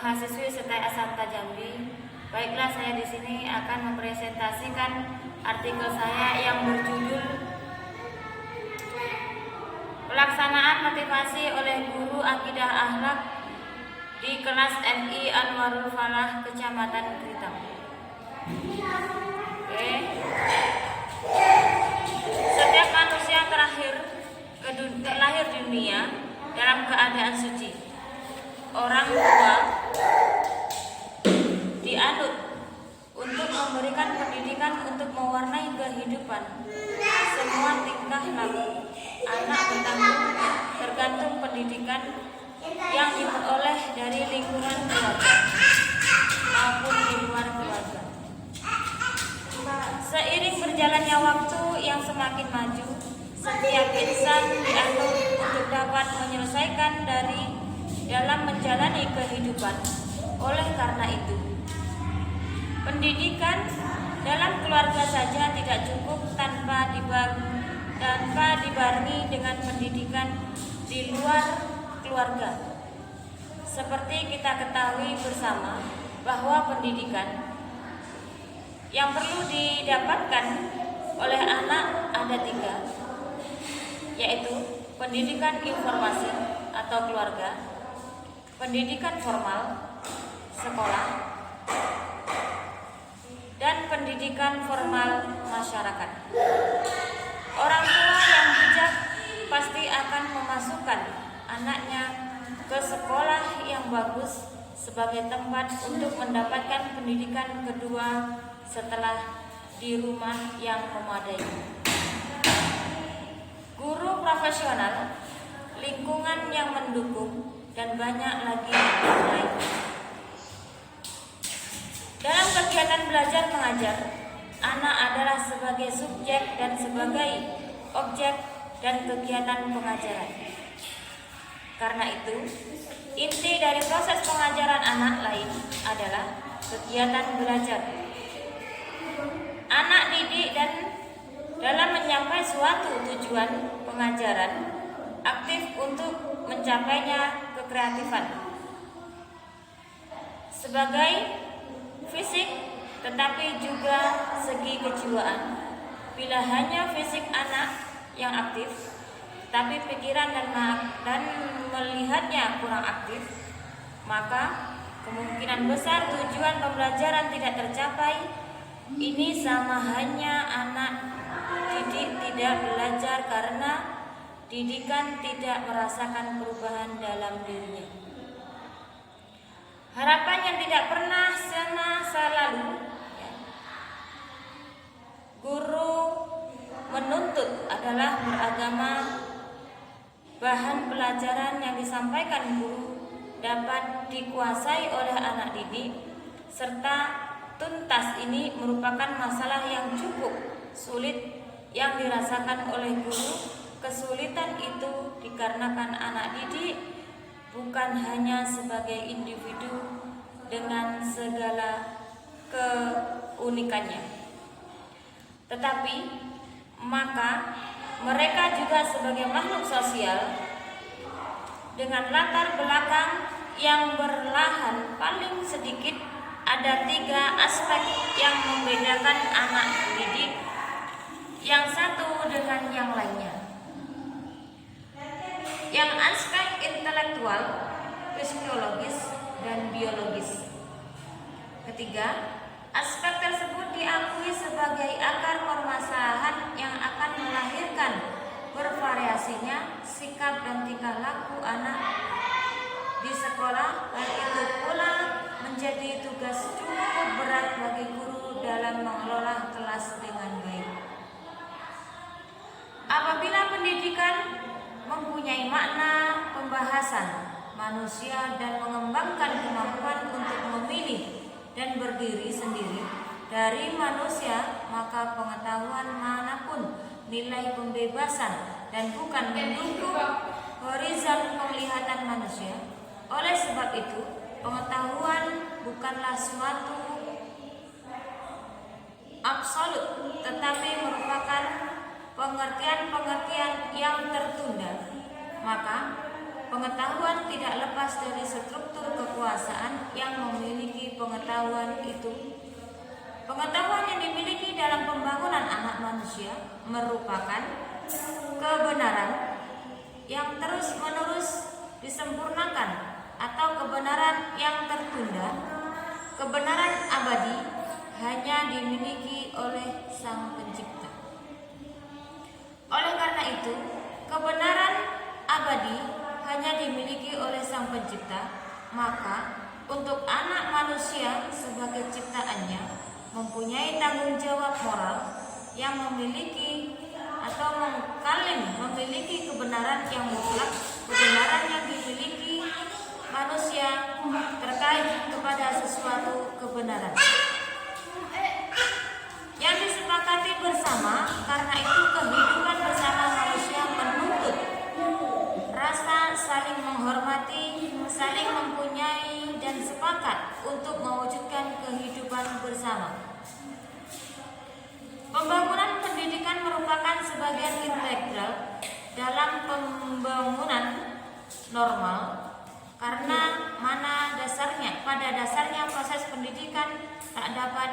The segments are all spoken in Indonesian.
mahasiswi STI Asanta Jambi. Baiklah, saya di sini akan mempresentasikan artikel saya yang berjudul Pelaksanaan Motivasi oleh Guru Akidah Akhlak di kelas MI Anwarul Falah, Kecamatan Kritang. Oke. Setiap manusia lahir di dunia dalam keadaan suci. Orang tua dianut untuk memberikan pendidikan untuk mewarnai kehidupan. Semua tingkah laku anak tergantung pendidikan yang diperoleh dari lingkungan keluarga maupun di luar keluarga. Seiring berjalannya waktu yang semakin maju, setiap insan dianut untuk dapat menyelesaikan dalam menjalani kehidupan. Oleh karena itu, pendidikan dalam keluarga saja tidak cukup tanpa dibarengi dengan pendidikan di luar keluarga. Seperti kita ketahui bersama bahwa pendidikan yang perlu didapatkan oleh anak ada 3, yaitu pendidikan informasi atau keluarga, pendidikan formal sekolah, dan pendidikan formal masyarakat. Orang tua yang bijak pasti akan memasukkan anaknya ke sekolah yang bagus sebagai tempat untuk mendapatkan pendidikan kedua setelah di rumah yang memadai. Guru profesional, lingkungan yang mendukung, dan banyak lagi lain. Dalam kegiatan belajar mengajar, anak adalah sebagai subjek dan sebagai objek dan kegiatan pengajaran. Karena itu, inti dari proses pengajaran anak lain adalah kegiatan belajar. Anak didik dan dalam mencapai suatu tujuan pengajaran, aktif untuk mencapainya kekreatifan. Sebagai fisik, tetapi juga segi kejiwaan. Bila hanya fisik anak yang aktif, tapi pikiran dan melihatnya kurang aktif, maka kemungkinan besar tujuan pembelajaran tidak tercapai. Ini sama hanya anak didik tidak belajar karena didikan tidak merasakan perubahan dalam dirinya. Harapan yang tidak pernah semasa lalu, guru menuntut adalah beragama. Bahan pelajaran yang disampaikan guru dapat dikuasai oleh anak didik, serta tuntas. Ini merupakan masalah yang cukup sulit yang dirasakan oleh guru. Kesulitan itu dikarenakan anak didik bukan hanya sebagai individu dengan segala keunikannya, tetapi maka mereka juga sebagai makhluk sosial dengan latar belakang yang berlahan. Paling sedikit ada 3 aspek yang membedakan anak didik yang satu dengan yang lainnya. Yang aspek intelektual, psikologis, dan biologis. Ketiga, aspek tersebut diakui sebagai akar permasalahan yang akan melahirkan bervariasinya sikap dan tingkah laku anak di sekolah. Hal itu pula menjadi tugas cukup berat bagi guru dalam mengelola kelas dengan baik. Apabila pendidikan mempunyai makna pembahasan manusia dan mengembangkan kemampuan untuk memilih dan berdiri sendiri dari manusia, maka pengetahuan manapun nilai pembebasan dan bukan mendukung horizon penglihatan manusia. Oleh sebab itu, pengetahuan bukanlah suatu absolut, tetapi merupakan pengertian yang tertunda. Maka pengetahuan tidak lepas dari struktur struktur kekuasaan yang memiliki pengetahuan itu. Pengetahuan yang dimiliki dalam pembangunan anak manusia merupakan kebenaran yang terus-menerus disempurnakan atau kebenaran yang tertunda. Kebenaran abadi hanya dimiliki oleh Sang Pencipta. Oleh karena itu, kebenaran abadi hanya dimiliki oleh Sang Pencipta, maka untuk anak manusia sebagai ciptaannya mempunyai tanggung jawab moral yang memiliki atau mengklaim memiliki kebenaran yang mutlak, kebenaran yang dimiliki manusia terkait kepada sesuatu kebenaran yang disepakati bersama. Karena itu kehidupan bersama manusia menuntut rasa saling menghormati, saling mempunyai dan sepakat untuk mewujudkan kehidupan bersama. Pembangunan pendidikan merupakan sebagian integral dalam pembangunan normal, karena pada dasarnya proses pendidikan tak dapat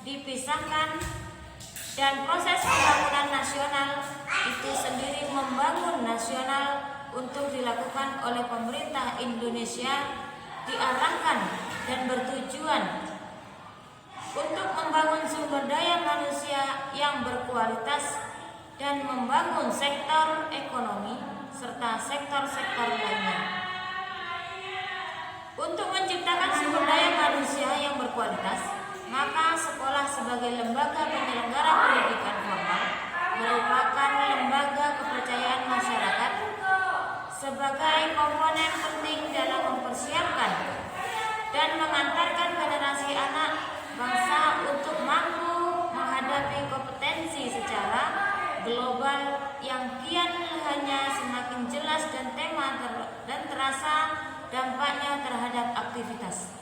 dipisahkan, dan proses pembangunan nasional itu sendiri membangun nasional untuk dilakukan oleh pemerintah Indonesia diarahkan dan bertujuan untuk membangun sumber daya manusia yang berkualitas dan membangun sektor ekonomi serta sektor-sektor lainnya. Untuk menciptakan sumber daya manusia yang berkualitas, maka sekolah sebagai lembaga penyelenggara pendidikan formal merupakan lembaga kepercayaan masyarakat sebagai komponen penting dalam mempersiapkan dan mengantarkan generasi anak bangsa untuk mampu menghadapi kompetensi secara global yang kian hanya semakin jelas dan terasa dampaknya terhadap aktivitas,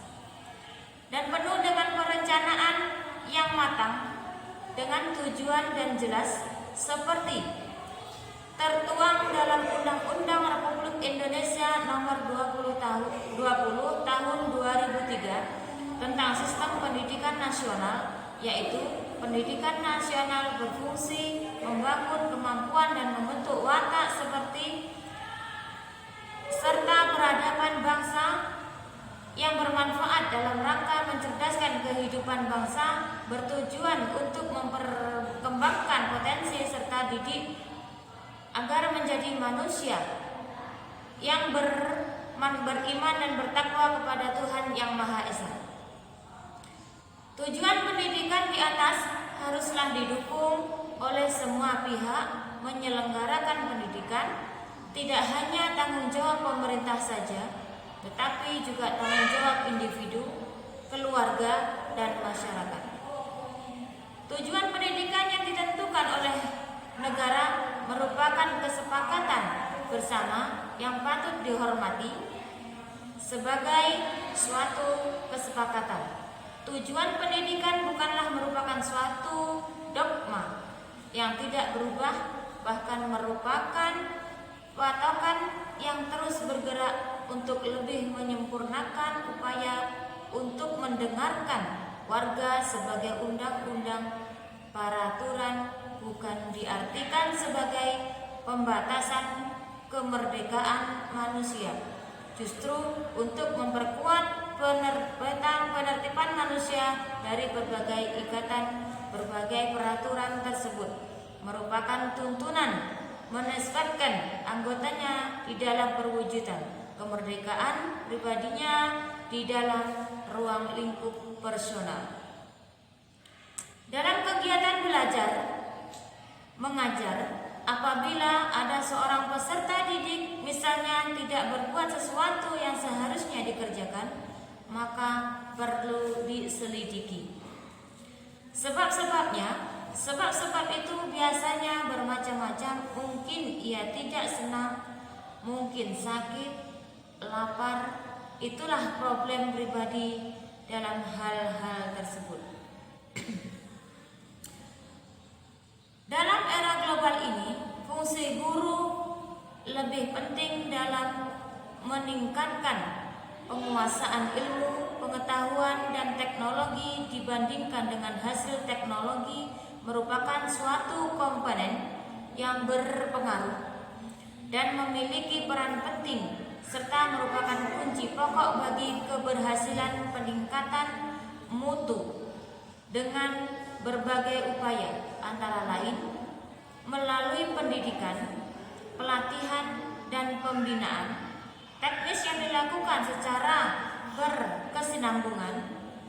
dan penuh dengan perencanaan yang matang dengan tujuan dan jelas seperti tertuang dalam Undang-Undang Republik Indonesia Nomor 20 Tahun 2003 tentang Sistem Pendidikan Nasional, yaitu pendidikan nasional berfungsi membangun kemampuan dan membentuk watak serta peradaban bangsa yang bermanfaat dalam rangka mencerdaskan kehidupan bangsa, bertujuan untuk memperkembangkan potensi serta didik agar menjadi manusia yang beriman dan bertakwa kepada Tuhan Yang Maha Esa. Tujuan pendidikan di atas haruslah didukung oleh semua pihak. Menyelenggarakan pendidikan tidak hanya tanggung jawab pemerintah saja, tetapi juga tanggung jawab individu, keluarga, dan masyarakat. Tujuan pendidikan yang ditentukan oleh negara merupakan kesepakatan bersama yang patut dihormati sebagai suatu kesepakatan. Tujuan pendidikan bukanlah merupakan suatu dogma yang tidak berubah, bahkan merupakan patokan yang terus bergerak untuk lebih menyempurnakan upaya untuk mendengarkan warga sebagai undang-undang peraturan, bukan diartikan sebagai pembatasan kemerdekaan manusia. Justru untuk memperkuat penertiban manusia dari berbagai ikatan, berbagai peraturan tersebut merupakan tuntunan menisbatkan anggotanya di dalam perwujudan kemerdekaan pribadinya di dalam ruang lingkup personal. Dalam kegiatan belajar mengajar, apabila ada seorang peserta didik misalnya tidak berbuat sesuatu yang seharusnya dikerjakan, maka perlu diselidiki sebab itu biasanya bermacam-macam. Mungkin ia tidak senang, mungkin sakit, lapar. Itulah problem pribadi dalam hal-hal tersebut. Dalam era global ini, fungsi guru lebih penting dalam meningkatkan penguasaan ilmu, pengetahuan, dan teknologi dibandingkan dengan hasil teknologi merupakan suatu komponen yang berpengaruh dan memiliki peran penting serta merupakan kunci pokok bagi keberhasilan peningkatan mutu dengan berbagai upaya, antara lain melalui pendidikan, pelatihan, dan pembinaan teknis yang dilakukan secara berkesinambungan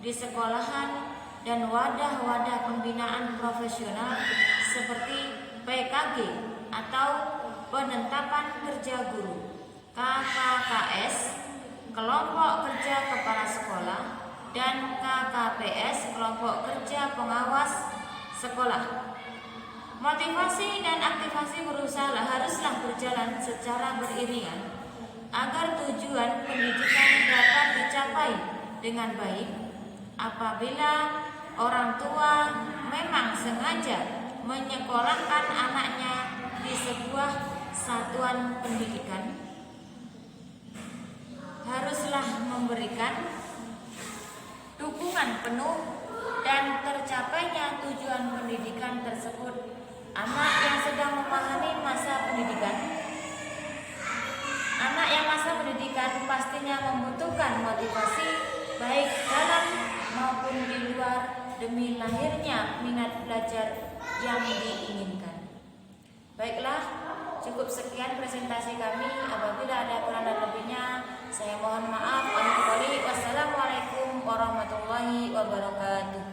di sekolahan dan wadah-wadah pembinaan profesional seperti PKG atau penetapan kerja guru, KKKS, kelompok kerja kepala sekolah, dan KKPS, kelompok kerja pengawas sekolah. Motivasi dan aktivasi berusaha haruslah berjalan secara beriringan agar tujuan pendidikan dapat dicapai dengan baik. Apabila orang tua memang sengaja menyekolahkan anaknya di sebuah satuan pendidikan, haruslah memberikan dukungan penuh dan tercapainya tujuan pendidikan tersebut. Anak yang sedang memahami masa pendidikan, anak yang masa pendidikan pastinya membutuhkan motivasi baik dalam maupun di luar demi lahirnya minat belajar yang diinginkan. Baiklah, cukup sekian presentasi kami. Apabila ada kurang dan lebihnya, saya mohon maaf. Wassalamualaikum warahmatullahi wabarakatuh.